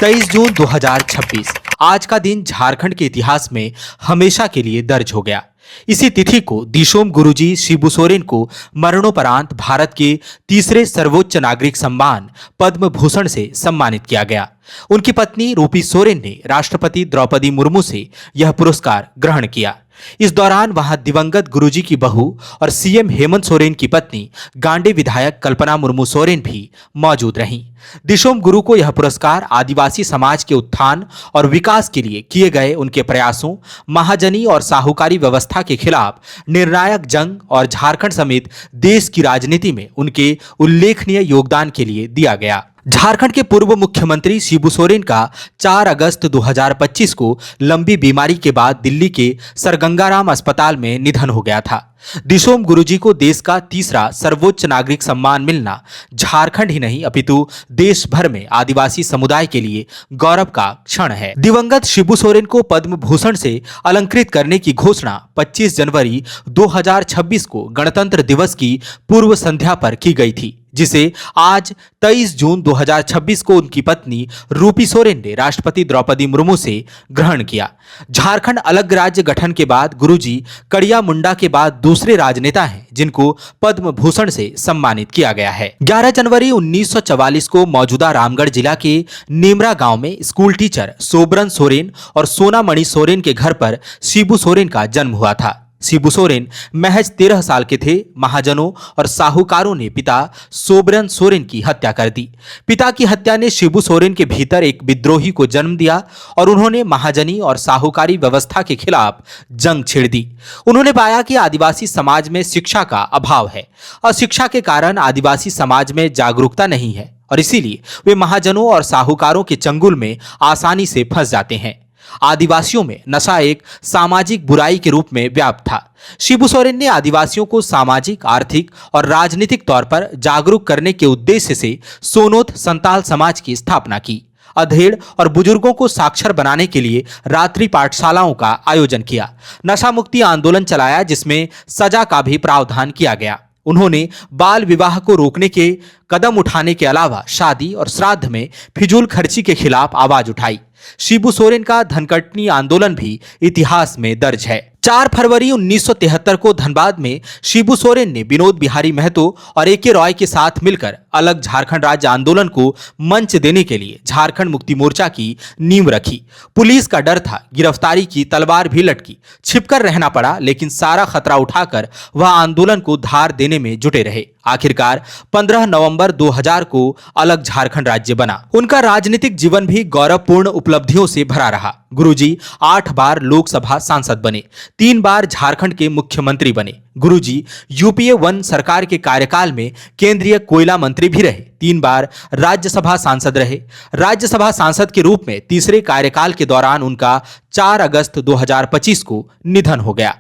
23 जून 2026 आज का दिन झारखंड के इतिहास में हमेशा के लिए दर्ज हो गया। इसी तिथि को दिशोम गुरुजी शिबू सोरेन को मरणोपरांत भारत के तीसरे सर्वोच्च नागरिक सम्मान पद्म भूषण से सम्मानित किया गया। उनकी पत्नी रूपी सोरेन ने राष्ट्रपति द्रौपदी मुर्मू से यह पुरस्कार ग्रहण किया। इस दौरान वहां दिवंगत गुरुजी की बहू और सीएम हेमंत सोरेन की पत्नी गांडे विधायक कल्पना मुर्मू सोरेन भी मौजूद रहीं। दिशोम गुरु को यह पुरस्कार आदिवासी समाज के उत्थान और विकास के लिए किए गए उनके प्रयासों, महाजनी और साहूकारी व्यवस्था के खिलाफ निर्णायक जंग और झारखंड समेत देश की राजनीति में उनके उल्लेखनीय योगदान के लिए दिया गया। झारखंड के पूर्व मुख्यमंत्री शिबू सोरेन का 4 अगस्त 2025 को लंबी बीमारी के बाद दिल्ली के सर गंगाराम अस्पताल में निधन हो गया था। दिशोम गुरुजी को देश का तीसरा सर्वोच्च नागरिक सम्मान मिलना झारखंड ही नहीं अपितु देश भर में आदिवासी समुदाय के लिए गौरव का क्षण है। दिवंगत शिबू सोरेन को पद्म भूषण से अलंकृत करने की घोषणा 25 जनवरी 2026 को गणतंत्र दिवस की पूर्व संध्या पर की गई थी, जिसे आज 23 जून 2026 को उनकी पत्नी रूपी सोरेन ने राष्ट्रपति द्रौपदी मुर्मू से ग्रहण किया। झारखंड अलग राज्य गठन के बाद गुरुजी कड़िया मुंडा के बाद दूसरे राजनेता हैं जिनको पद्म भूषण से सम्मानित किया गया है। 11 जनवरी 1944 को मौजूदा रामगढ़ जिला के नेमरा गांव में स्कूल टीचर सोबरन सोरेन और सोना मणि सोरेन के घर पर शिबू सोरेन का जन्म हुआ था। शिबू सोरेन महज 13 साल के थे। महाजनों और साहूकारों ने पिता सोबरन सोरेन की हत्या कर दी। पिता की हत्या ने शिबू सोरेन के भीतर एक विद्रोही को जन्म दिया और उन्होंने महाजनी और साहूकारी व्यवस्था के खिलाफ जंग छेड़ दी। उन्होंने पाया कि आदिवासी समाज में शिक्षा का अभाव है और शिक्षा के कारण आदिवासी समाज में जागरूकता नहीं है और इसीलिए वे महाजनों और साहूकारों के चंगुल में आसानी से फंस जाते हैं। आदिवासियों में नशा एक सामाजिक बुराई के रूप में व्याप्त था। शिबू सोरेन ने आदिवासियों को सामाजिक, आर्थिक और राजनीतिक तौर पर जागरूक करने के उद्देश्य से सोनोत संताल समाज की स्थापना की। अधेड़ और बुजुर्गों को साक्षर बनाने के लिए रात्रि पाठशालाओं का आयोजन किया। नशा मुक्ति आंदोलन चलाया जिसमें सजा का भी प्रावधान किया गया। उन्होंने बाल विवाह को रोकने के कदम उठाने के अलावा शादी और श्राद्ध में फिजूल खर्ची के खिलाफ आवाज उठाई। शिबू सोरेन का धनकटनी आंदोलन भी इतिहास में दर्ज है। 4 फरवरी 1973 को धनबाद में शिबू सोरेन ने विनोद बिहारी महतो और ए के रॉय के साथ मिलकर अलग झारखंड राज्य आंदोलन को मंच देने के लिए झारखंड मुक्ति मोर्चा की नींव रखी। पुलिस का डर था, गिरफ्तारी की तलवार भी लटकी, छिपकर रहना पड़ा, लेकिन सारा खतरा उठाकर वह आंदोलन को धार देने में जुटे रहे। आखिरकार 15 नवंबर 2000 को अलग झारखंड राज्य बना। उनका राजनीतिक जीवन भी गौरवपूर्ण उपलब्धियों से भरा रहा। गुरुजी 8 बार लोकसभा सांसद बने, 3 बार झारखंड के मुख्यमंत्री बने। गुरुजी यूपीए 1 सरकार के कार्यकाल में केंद्रीय कोयला मंत्री भी रहे, 3 बार राज्यसभा सांसद रहे। राज्यसभा सांसद के रूप में तीसरे कार्यकाल के दौरान उनका 4 अगस्त 2025 को निधन हो गया।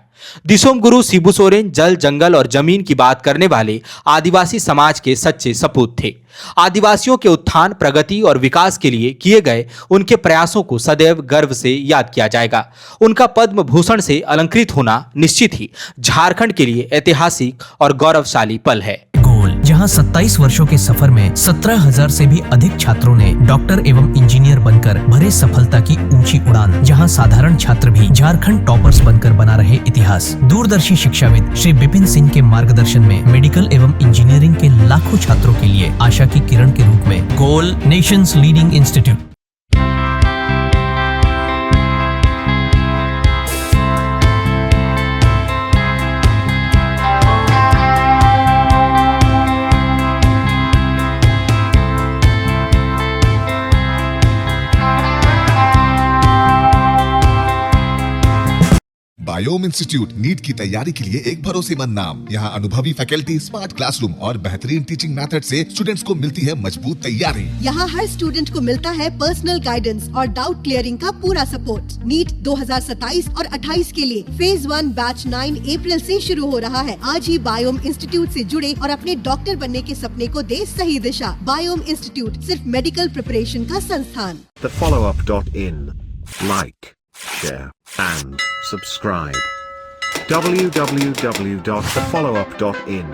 दिशोम गुरु शिबू सोरेन जल, जंगल और जमीन की बात करने वाले आदिवासी समाज के सच्चे सपूत थे। आदिवासियों के उत्थान, प्रगति और विकास के लिए किए गए उनके प्रयासों को सदैव गर्व से याद किया जाएगा। उनका पद्म भूषण से अलंकृत होना निश्चित ही झारखंड के लिए ऐतिहासिक और गौरवशाली पल है। जहां 27 वर्षों के सफर में 17,000 से भी अधिक छात्रों ने डॉक्टर एवं इंजीनियर बनकर भरे सफलता की ऊंची उड़ान, जहां साधारण छात्र भी झारखंड टॉपर्स बनकर बना रहे इतिहास। दूरदर्शी शिक्षाविद श्री विपिन सिंह के मार्गदर्शन में मेडिकल एवं इंजीनियरिंग के लाखों छात्रों के लिए आशा की किरण के रूप में गोल, nations leading institute. Biome institute NEET की तैयारी के लिए एक भरोसेमंद नाम। यहाँ अनुभवी फैकल्टी, स्मार्ट क्लासरूम और बेहतरीन टीचिंग मेथड से स्टूडेंट्स को मिलती है मजबूत तैयारी। यहाँ हर स्टूडेंट को मिलता है पर्सनल गाइडेंस और डाउट क्लियरिंग का पूरा सपोर्ट। नीट 2027 और 28 के लिए फेज 1 बैच 9 अप्रैल से शुरू हो रहा है। आज ही बायोम इंस्टीट्यूट से जुड़े और अपने डॉक्टर बनने के सपने को दे सही दिशा। बायोम इंस्टीट्यूट सिर्फ मेडिकल प्रिपरेशन का संस्थान। thefollowup.in. Like, share and subscribe. www.thefollowup.in